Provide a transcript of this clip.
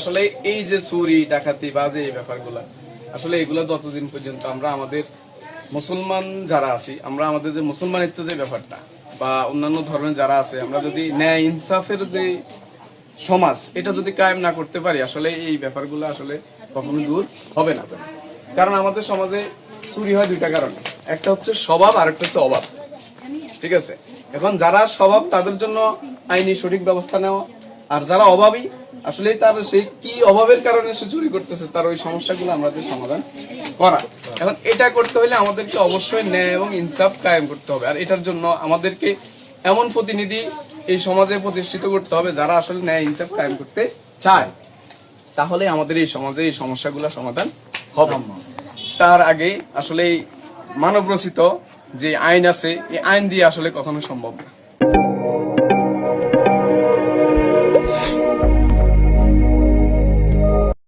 আসলে এই যে চুরি ডাকাতি বা যে এই ব্যাপারগুলা আসলে এগুলো যতদিন পর্যন্ত আমরা আমাদের মুসলমান যারা আছি, আমরা আমাদের যে মুসলমানিত্ব যে ব্যাপারটা বা অন্যান্য ধর্মের যারা আছে, আমরা যদি ন্যায় ইনসাফের যে সমাজ এটা যদি কায়েম না করতে পারি, আসলে এই ব্যাপারগুলো আসলে কখনো দূর হবে না। কারণ আমাদের সমাজে চুরি হয় দুইটা কারণে, একটা হচ্ছে স্বভাব আর একটা হচ্ছে অভাব। ঠিক আছে, এখন যারা স্বভাব তাদের জন্য আইনি সঠিক ব্যবস্থা নেওয়া, আর যারা অভাবী আসলে তার সেই কি অভাবের কারণে সে চুরি করতেছে তার ওই সমস্যাগুলো আমাদের সমাধান করা। এখন এটা করতে হলে আমাদেরকে অবশ্যই ন্যায় এবং ইনসাফ কায়েম করতে হবে, আর এটার জন্য আমাদেরকে এমন প্রতিনিধি এই সমাজে প্রতিষ্ঠিত করতে হবে যারা আসলে ন্যায় ইনসাফ কায়েম করতে চায়, তাহলে আমাদের এই সমাজে এই সমস্যাগুলো সমাধান হবে। তার আগে আসলে মানব রচিত যে আইন আছে এই আইন দিয়ে আসলে কখনো সম্ভব না।